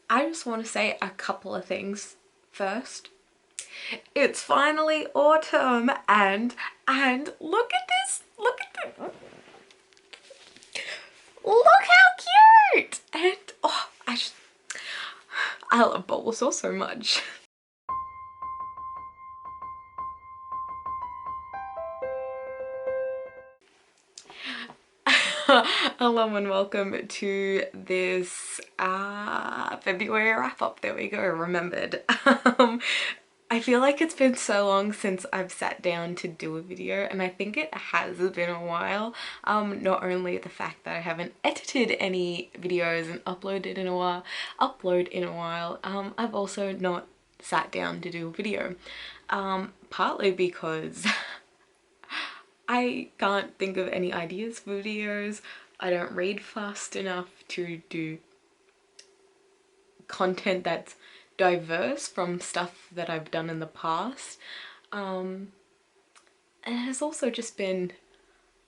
I just want to say a couple of things first. It's finally autumn and look at this. Look at this. Look how cute! And oh, I love Bulbasaur so much. Hello and welcome to this February wrap-up. There we go, remembered. I feel like it's been so long since I've sat down to do a video, and I think it has been a while. Not only the fact that I haven't edited any videos and uploaded in a while, I've also not sat down to do a video. Partly because I can't think of any ideas for videos. I don't read fast enough to do content that's diverse from stuff that I've done in the past. And it has also just been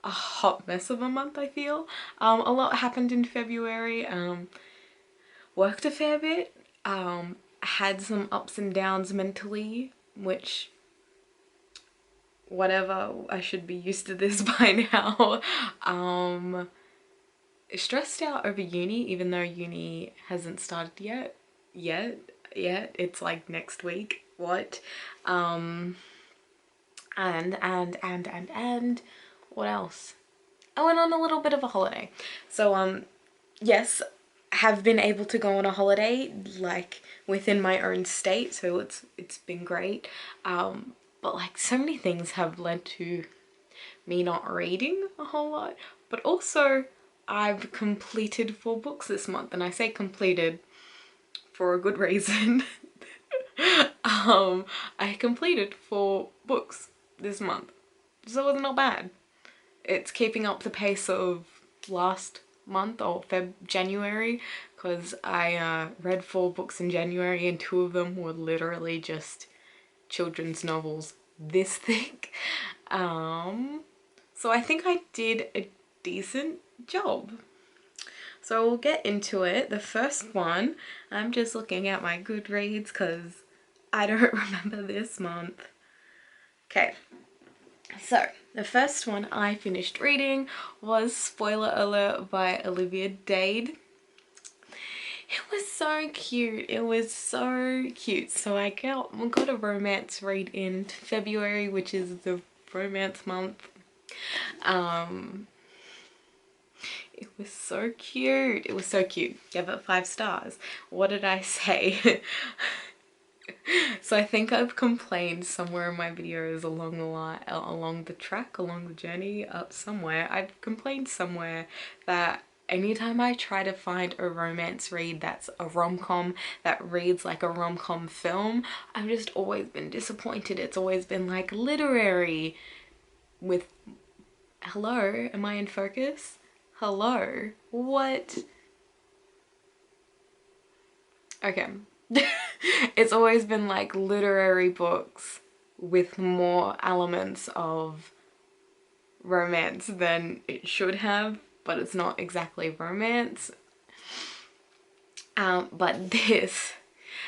a hot mess of a month, I feel. A lot happened in February. Worked a fair bit. Had some ups and downs mentally, which whatever, I should be used to this by now. Stressed out over uni, even though uni hasn't started yet. It's like next week. What? And what else? I went on a little bit of a holiday. So yes, have been able to go on a holiday like within my own state, so it's been great. But like so many things have led to me not reading a whole lot. But also I've completed 4 books this month, and I say completed for a good reason. I completed 4 books this month, so it's not bad. It's keeping up the pace of last month, or January, because I read 4 books in January and 2 of them were literally just children's novels this thick. So I think I did a decent job. So we'll get into it. The first one, I'm just looking at my Goodreads because I don't remember this month. Okay, so the first one I finished reading was, spoiler alert, by Olivia Dade. It was so cute. It was so cute. So I got a romance read in February, which is the romance month. It was so cute. It was so cute. Gave it 5 stars. What did I say? So I think I've complained somewhere in my videos along the journey, up somewhere. I've complained somewhere that anytime I try to find a romance read that's a rom-com, that reads like a rom-com film, I've just always been disappointed. It's always been like literary with, hello, am I in focus? Hello, what? Okay. It's always been like literary books with more elements of romance than it should have, but it's not exactly romance. But this,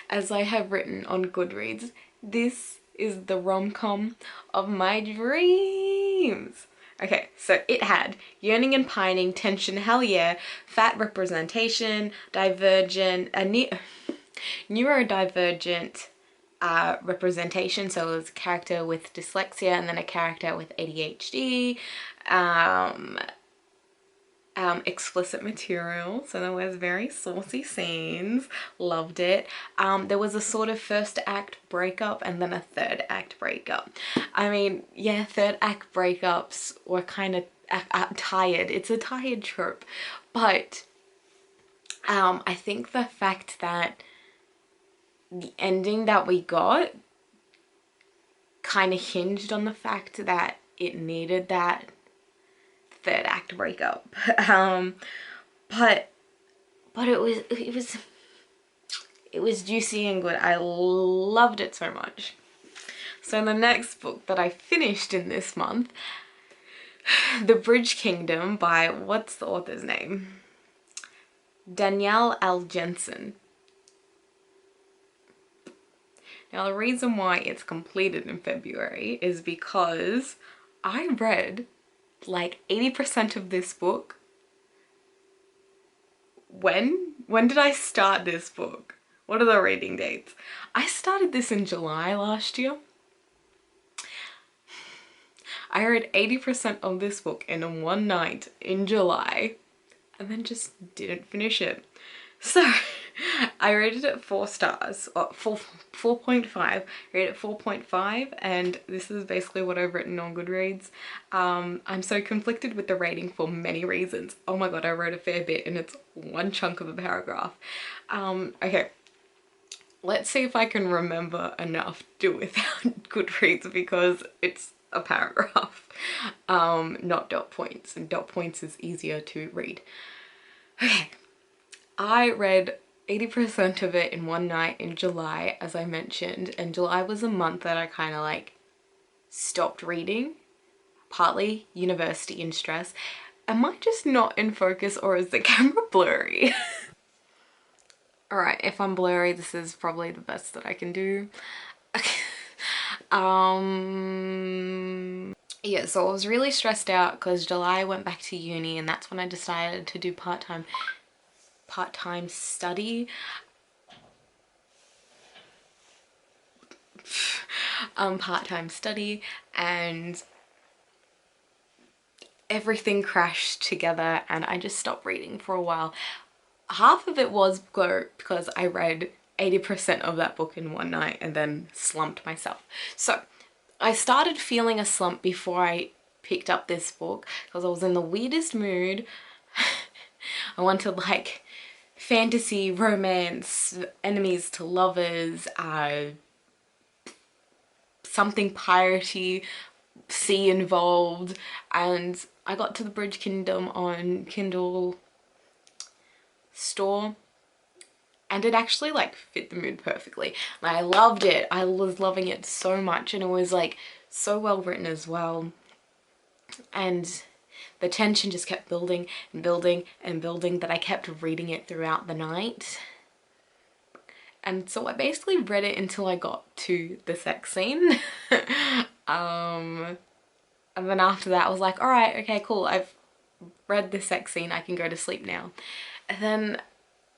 as I have written on Goodreads, this is the rom-com of my dreams. Okay, so it had yearning and pining, tension, hell yeah, fat representation, divergent, neurodivergent representation, so it was a character with dyslexia and then a character with ADHD, explicit material, so there was very saucy scenes, loved it. There was a sort of first act breakup and then a third act breakup. I mean, yeah, third act breakups were kind of tired. It's a tired trope, but I think the fact that the ending that we got kind of hinged on the fact that it needed that third act breakup. But it was juicy and good. I loved it so much. So the next book that I finished in this month, The Bridge Kingdom by, what's the author's name? Danielle L. Jensen. Now the reason why it's completed in February is because I read like 80% of this book. When did I start this book? What are the reading dates? I started this in July last year. I read 80% of this book in one night in July and then just didn't finish it. So I rated it 4 stars, or 4.5. I rated it 4.5, and this is basically what I've written on Goodreads. I'm so conflicted with the rating for many reasons. Oh my god, I wrote a fair bit and it's one chunk of a paragraph. Okay, let's see if I can remember enough to do without Goodreads because it's a paragraph, not dot points, and dot points is easier to read. Okay. I read 80% of it in one night in July, as I mentioned, and July was a month that I kind of like stopped reading, partly university and stress. Am I just not in focus or is the camera blurry? Alright, if I'm blurry, this is probably the best that I can do. Yeah, so I was really stressed out because July I went back to uni and that's when I decided to do part-time study. Part-time study, and everything crashed together and I just stopped reading for a while. Half of it was because I read 80% of that book in one night and then slumped myself. So I started feeling a slump before I picked up this book because I was in the weirdest mood. I wanted like fantasy, romance, enemies to lovers, something piratey, sea involved, and I got to the Bridge Kingdom on Kindle store and it actually like fit the mood perfectly. And I loved it. I was loving it so much and it was like so well written as well. And the tension just kept building and building and building that I kept reading it throughout the night. And so I basically read it until I got to the sex scene. And then after that I was like, alright, okay, cool, I've read the sex scene, I can go to sleep now. And then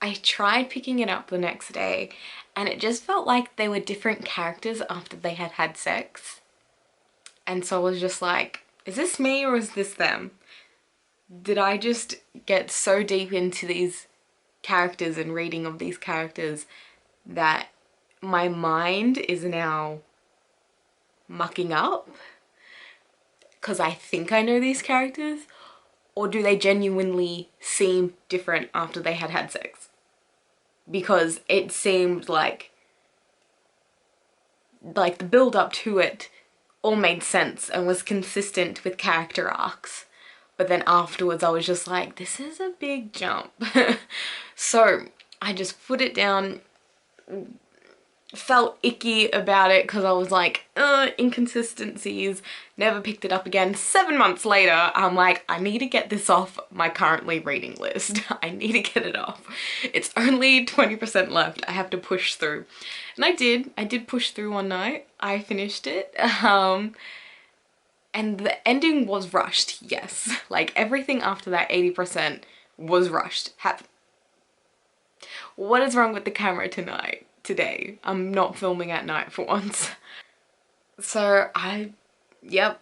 I tried picking it up the next day and it just felt like they were different characters after they had had sex. And so I was just like, is this me or is this them? Did I just get so deep into these characters and reading of these characters that my mind is now mucking up because I think I know these characters? Or do they genuinely seem different after they had had sex? Because it seemed like the build up to it all made sense and was consistent with character arcs. But then afterwards I was just like, this is a big jump. So I just put it down, felt icky about it because I was like, inconsistencies, never picked it up again. 7 months later, I'm like, I need to get this off my currently reading list. I need to get it off. It's only 20% left. I have to push through. And I did push through one night. I finished it. And the ending was rushed, yes. Like everything after that 80% was rushed. What is wrong with the camera today? I'm not filming at night for once. So yep.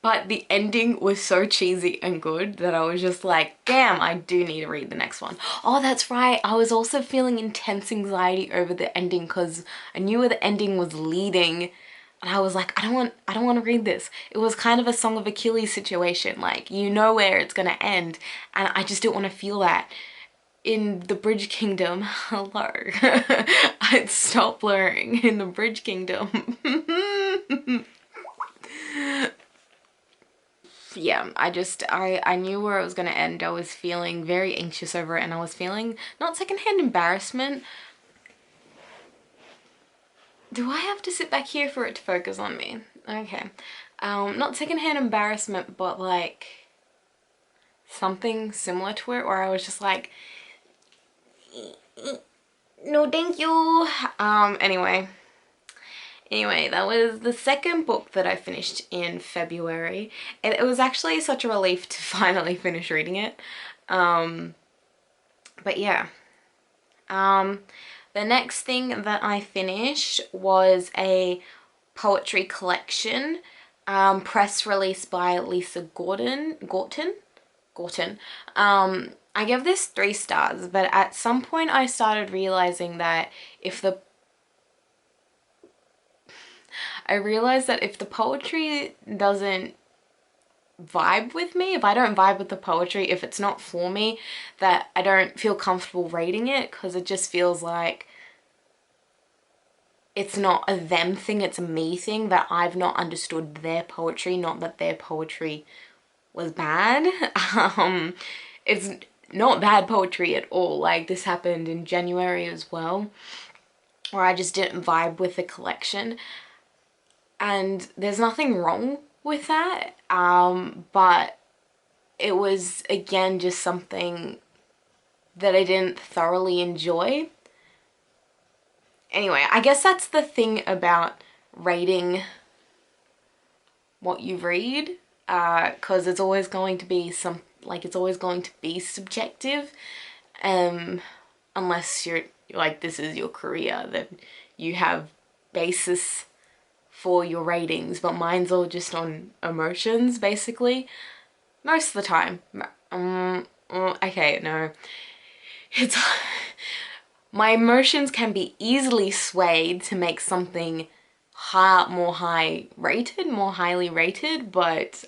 But the ending was so cheesy and good that I was just like, damn, I do need to read the next one. Oh, that's right. I was also feeling intense anxiety over the ending because I knew where the ending was leading. And I was like, I don't want to read this. It was kind of a Song of Achilles situation. Like, you know where it's going to end. And I just didn't want to feel that. In the Bridge Kingdom, hello. I'd stop blurring in the Bridge Kingdom. Yeah, I knew where it was gonna end. I was feeling very anxious over it and I was feeling not secondhand embarrassment. Do I have to sit back here for it to focus on me? Okay. Not secondhand embarrassment, but like something similar to it where I was just like, no thank you. Anyway, Anyway, that was the second book that I finished in February. It was actually such a relief to finally finish reading it. But yeah. The next thing that I finished was a poetry collection, press release by Lisa Gorton. I gave this 3 stars, but at some point I started realizing that if the poetry doesn't vibe with me, if I don't vibe with the poetry, if it's not for me, that I don't feel comfortable reading it, because it just feels like it's not a them thing, it's a me thing, that I've not understood their poetry, not that their poetry was bad. It's not bad poetry at all. Like, this happened in January as well, where I just didn't vibe with the collection, and there's nothing wrong with that, but it was again just something that I didn't thoroughly enjoy. Anyway, I guess that's the thing about rating what you read, because it's always going to be it's always going to be subjective, unless you're like, this is your career, that you have basis for your ratings, but mine's all just on emotions, basically, most of the time. Okay, no, it's my emotions can be easily swayed to make something more highly rated, but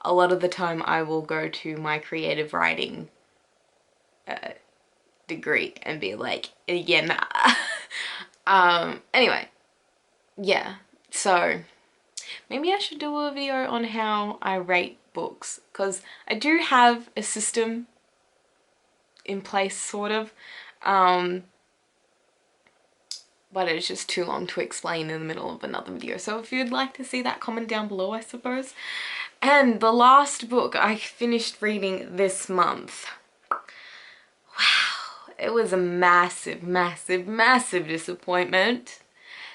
a lot of the time I will go to my creative writing degree and be like, yeah, nah. Anyway, yeah, so maybe I should do a video on how I rate books, because I do have a system in place, sort of, but it's just too long to explain in the middle of another video. So if you'd like to see that, comment down below, I suppose. And the last book I finished reading this month, wow, it was a massive, massive, massive disappointment.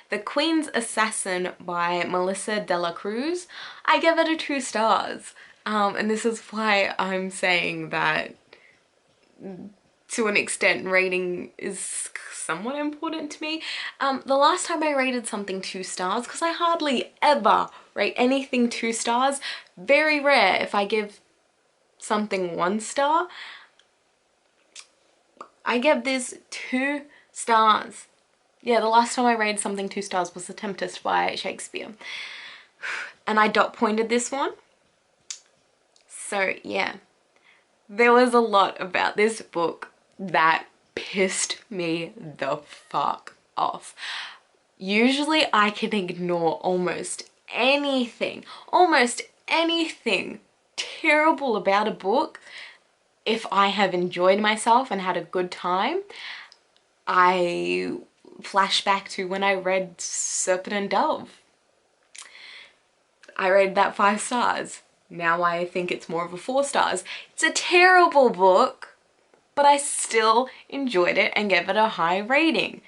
The Queen's Assassin by Melissa de la Cruz. I gave it a 2 stars, and this is why I'm saying that to an extent rating is somewhat important to me. The last time I rated something 2 stars, because I hardly ever rate anything 2 stars, very rare if I give something 1 star. I give this 2 stars. Yeah, the last time I rated something 2 stars was The Tempest by Shakespeare. And I dot pointed this one. So yeah, there was a lot about this book that pissed me the fuck off. Usually I can ignore almost anything terrible about a book if I have enjoyed myself and had a good time. I flash back to when I read Serpent and Dove. I rated that 5 stars. Now I think it's more of a 4 stars. It's a terrible book, but I still enjoyed it and gave it a high rating.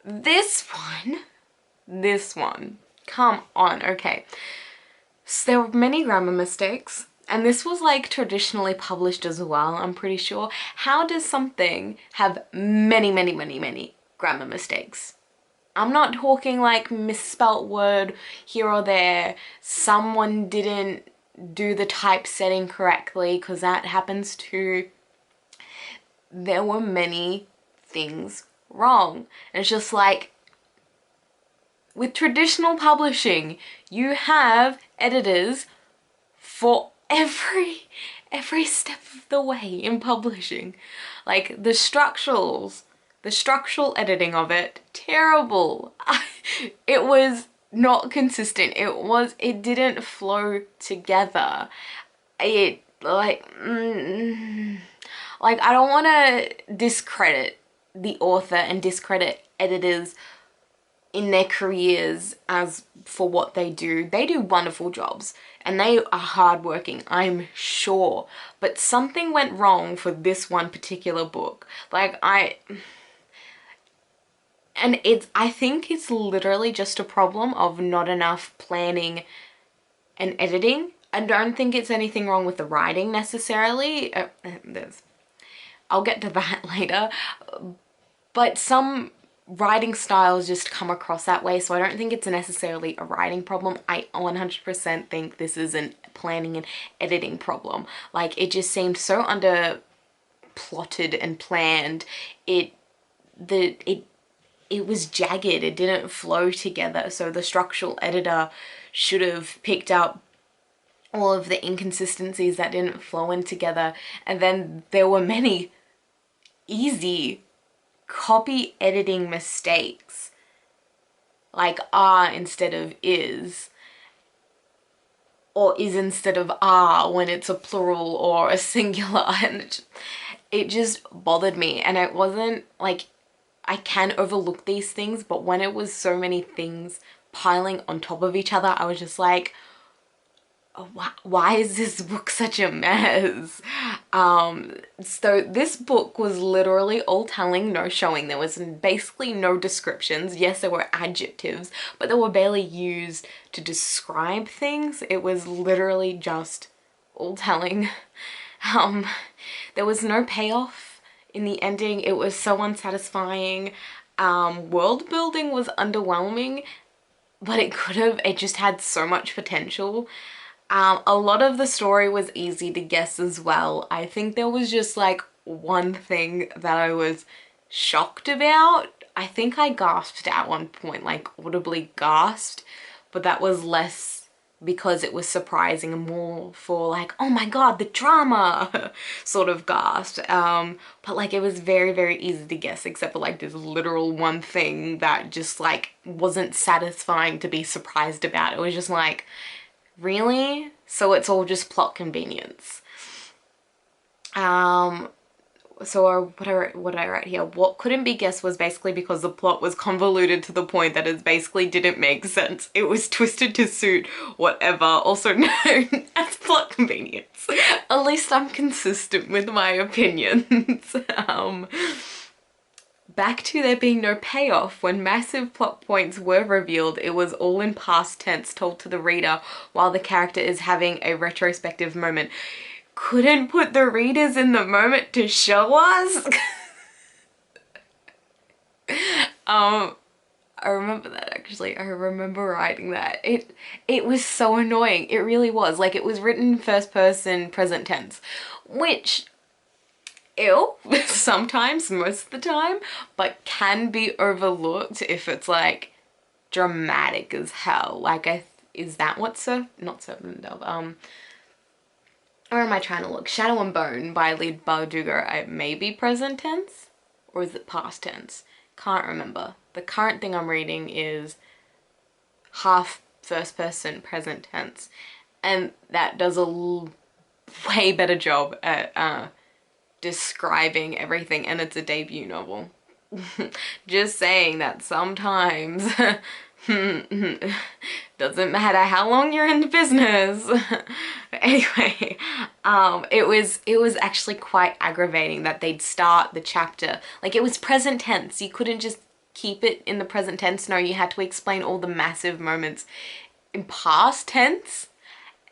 This one, come on, okay. So there were many grammar mistakes, and this was like traditionally published as well, I'm pretty sure. How does something have many grammar mistakes? I'm not talking like misspelt word here or there, someone didn't do the typesetting correctly, because that happens too. There were many things wrong. And it's just like, with traditional publishing, you have editors for every step of the way in publishing. Like the structural editing of it, terrible. It was not consistent. It didn't flow together. I don't want to discredit the author and discredit editors in their careers as for what they do. They do wonderful jobs and they are hardworking, I'm sure. But something went wrong for this one particular book. Like, And I think it's literally just a problem of not enough planning and editing. I don't think it's anything wrong with the writing necessarily. I'll get to that later. But some writing styles just come across that way, so I don't think it's necessarily a writing problem. I 100% think this is a planning and editing problem. Like, it just seemed so under plotted and planned. It was jagged, it didn't flow together, so the structural editor should have picked up all of the inconsistencies that didn't flow in together. And then there were many easy copy editing mistakes, like are instead of is, or is instead of are when it's a plural or a singular, and it just bothered me. And it wasn't like, I can overlook these things, but when it was so many things piling on top of each other, I was just like, why is this book such a mess? So this book was literally all telling, no showing. There was basically no descriptions. Yes, there were adjectives, but they were barely used to describe things. It was literally just all telling. There was no payoff in the ending. It was so unsatisfying. World building was underwhelming, but it just had so much potential. A lot of the story was easy to guess as well. I think there was just like one thing that I was shocked about. I think I gasped at one point, like audibly gasped, but that was less because it was surprising and more for like, oh my god, the drama sort of gasp. But like, it was very, very easy to guess, except for like this literal one thing that just like wasn't satisfying to be surprised about. It was just like, really? So it's all just plot convenience. So what did I write here? What couldn't be guessed was basically because the plot was convoluted to the point that it basically didn't make sense. It was twisted to suit whatever, also known as plot convenience. At least I'm consistent with my opinions. Back to there being no payoff. When massive plot points were revealed, it was all in past tense, told to the reader while the character is having a retrospective moment. Couldn't put the readers in the moment to show us? I remember that actually. I remember writing that. It was so annoying. It really was. Like, it was written first person present tense, which, ew, sometimes, most of the time, but can be overlooked if it's like dramatic as hell. Like, is that what not Serpent Dove, where am I trying to look? Shadow and Bone by Leigh Bardugo. It may be present tense, or is it past tense? Can't remember. The current thing I'm reading is half first person present tense, and that does a way better job at describing everything, and it's a debut novel. Just saying that sometimes doesn't matter how long you're in the business. Anyway, it was actually quite aggravating that they'd start the chapter like it was present tense. You couldn't just keep it in the present tense. No, you had to explain all the massive moments in past tense.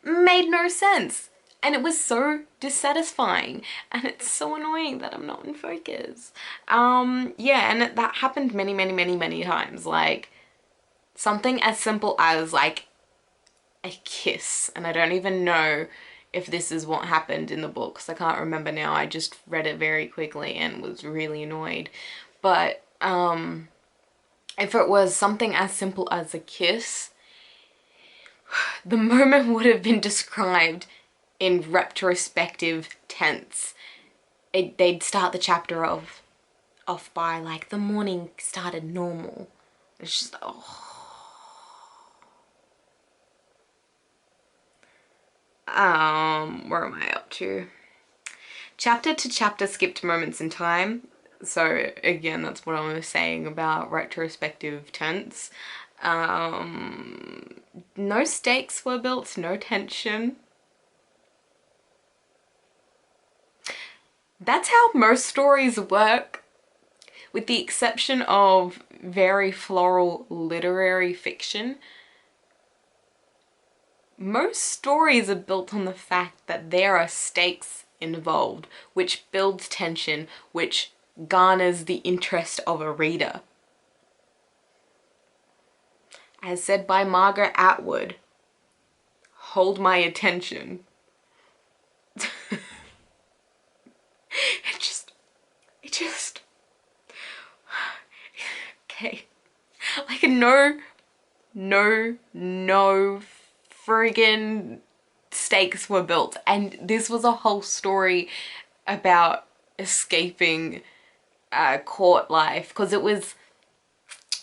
Made no sense. And it was so dissatisfying, and it's so annoying that I'm not in focus. Yeah, and that happened many, many, many, many times. Like, something as simple as like a kiss, and I don't even know if this is what happened in the books. I can't remember now. I just read it very quickly and was really annoyed. But if it was something as simple as a kiss, the moment would have been described in retrospective tense. They'd start the chapter off by like, the morning started normal. It's just, oh. Where am I up to? Chapter to chapter skipped moments in time. So again, that's what I was saying about retrospective tense. No stakes were built, no tension. That's how most stories work. with the exception of very floral literary fiction, most stories are built on the fact that there are stakes involved, which builds tension, which garners the interest of a reader. As said by Margaret Atwood, hold my attention. It just, okay. Like no friggin' stakes were built. And this was a whole story about escaping court life, because it was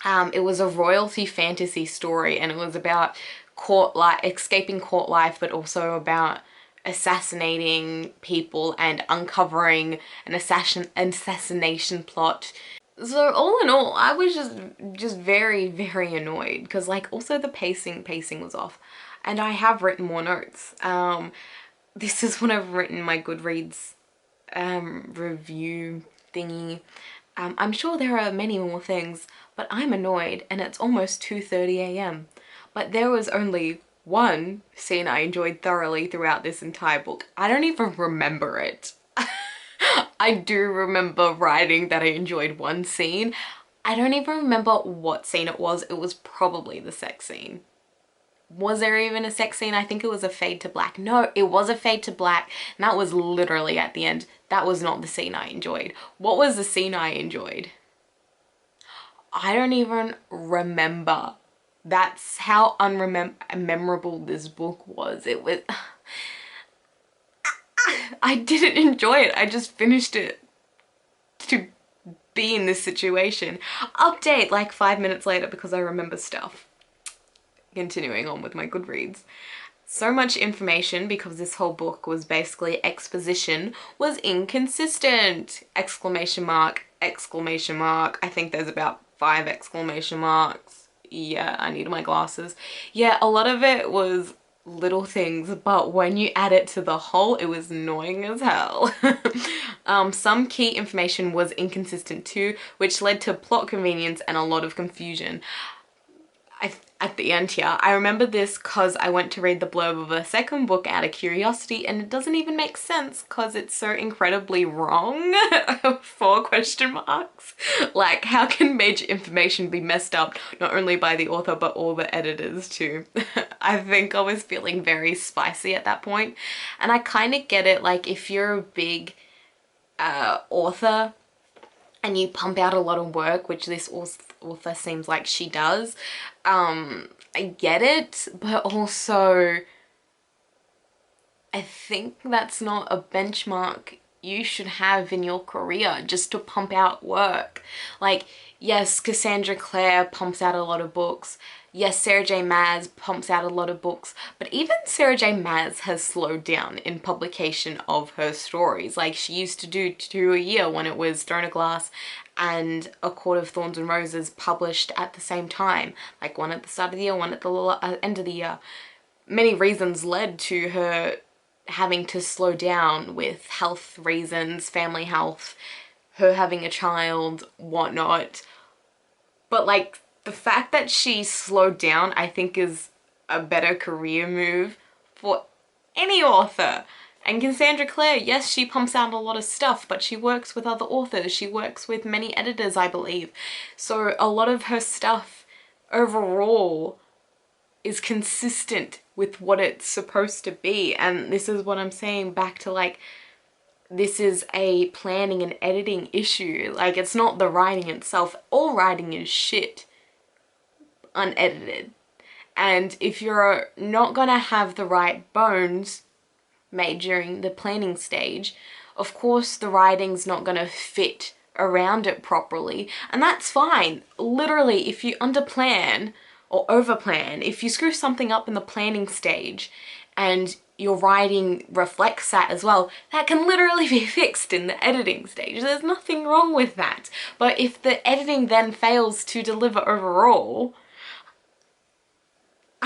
a royalty fantasy story, and it was about court life, escaping court life, but also about assassinating people and uncovering an assassination plot. So all in all, I was just very, very annoyed, because like also the pacing was off, and I have written more notes. This is when I've written my Goodreads review thingy. I'm sure there are many more things, but I'm annoyed, and it's almost 2:30 a.m. But there was only one scene I enjoyed thoroughly throughout this entire book. I don't even remember it. I do remember writing that I enjoyed one scene. I don't even remember what scene it was. It was probably the sex scene. Was there even a sex scene? I think it was a fade to black. No, it was a fade to black, and that was literally at the end. That was not the scene I enjoyed. What was the scene I enjoyed? I don't even remember. That's how unmemorable this book was. It was... I didn't enjoy it. I just finished it to be in this situation. Update like 5 minutes later because I remember stuff. Continuing on with my Goodreads. So much information because this whole book was basically exposition was inconsistent! Exclamation mark, exclamation mark. I think there's about 5 exclamation marks. Yeah, I need my glasses. Yeah, a lot of it was little things, but when you add it to the whole, it was annoying as hell. Some key information was inconsistent too, which led to plot convenience and a lot of confusion. At the end here, I remember this because I went to read the blurb of a second book out of curiosity, and it doesn't even make sense because it's so incredibly wrong. 4 question marks. Like, how can major information be messed up not only by the author but all the editors too? I think I was feeling very spicy at that point, and I kind of get it. Like, if you're a big author and you pump out a lot of work, which this author seems like she does, I get it, but also I think that's not a benchmark you should have in your career, just to pump out work. Like, yes, Cassandra Clare pumps out a lot of books. Yes, Sarah J Maas pumps out a lot of books, but even Sarah J Maas has slowed down in publication of her stories. Like, she used to do 2 a year when it was Throne of Glass and A Court of Thorns and Roses published at the same time. Like, one at the start of the year, one at the end of the year. Many reasons led to her having to slow down with health reasons, family health, her having a child, whatnot. But like, the fact that she slowed down, I think, is a better career move for any author. And Cassandra Clare, yes, she pumps out a lot of stuff, but she works with other authors. She works with many editors, I believe. So a lot of her stuff overall is consistent with what it's supposed to be. And this is what I'm saying back to, like, this is a planning and editing issue. Like, it's not the writing itself. All writing is shit unedited. And if you're not gonna have the right bones made during the planning stage, of course the writing's not gonna fit around it properly, and that's fine. Literally, if you underplan or overplan, if you screw something up in the planning stage and your writing reflects that as well, that can literally be fixed in the editing stage. There's nothing wrong with that. But if the editing then fails to deliver overall,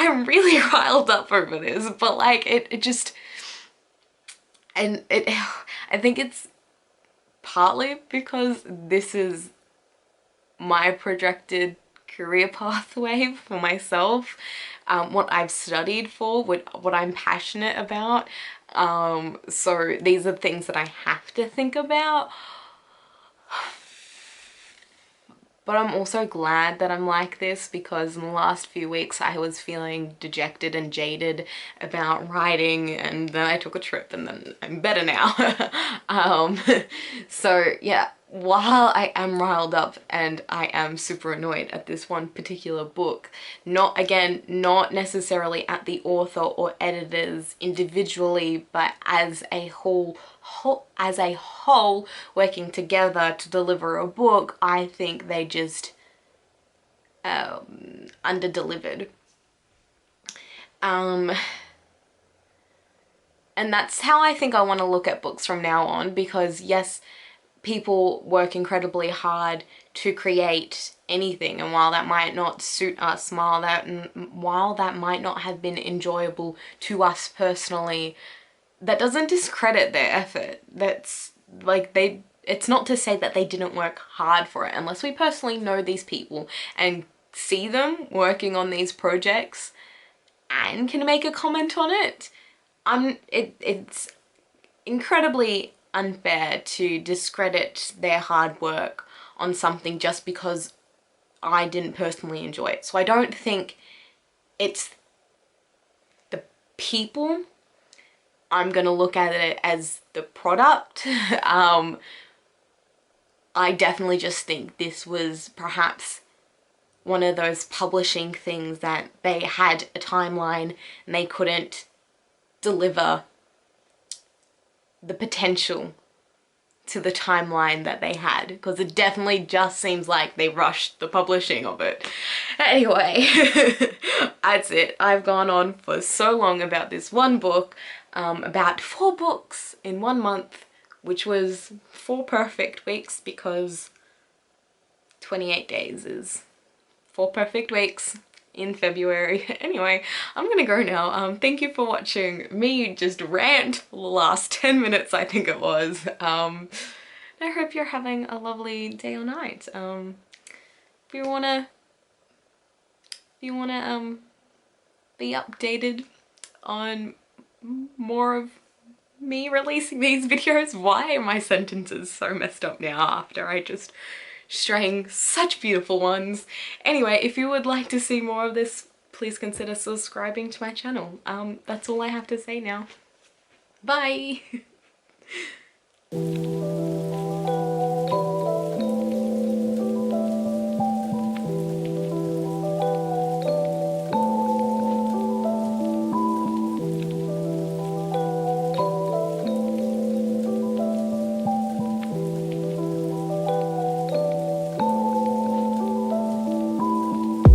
I'm really riled up over this, but like, it just, and I think it's partly because this is my projected career pathway for myself, what I've studied for, what I'm passionate about. So these are things that I have to think about. But I'm also glad that I'm like this, because in the last few weeks I was feeling dejected and jaded about writing, and then I took a trip and then I'm better now. So yeah, while I am riled up and I am super annoyed at this one particular book, not necessarily at the author or editors individually, but as a whole working together to deliver a book, I think they just under-delivered. And that's how I think I want to look at books from now on, because yes, people work incredibly hard to create anything, and while that might not suit us, while that might not have been enjoyable to us personally, that doesn't discredit their effort. That's like, it's not to say that they didn't work hard for it, unless we personally know these people and see them working on these projects and can make a comment on it. It's incredibly unfair to discredit their hard work on something just because I didn't personally enjoy it. So I don't think it's the people. I'm gonna look at it as the product. I definitely just think this was perhaps one of those publishing things that they had a timeline and they couldn't deliver the potential to the timeline that they had, because it definitely just seems like they rushed the publishing of it. Anyway, that's it. I've gone on for so long about this one book, about 4 books in 1 month, which was 4 perfect weeks, because 28 days is 4 perfect weeks in February. Anyway, I'm gonna go now. Thank you for watching me just rant for the last 10 minutes, I think it was. I hope you're having a lovely day or night. If you wanna be updated on more of me releasing these videos, why are my sentences so messed up now after I just strang such beautiful ones? Anyway, if you would like to see more of this, please consider subscribing to my channel. That's all I have to say now. Bye!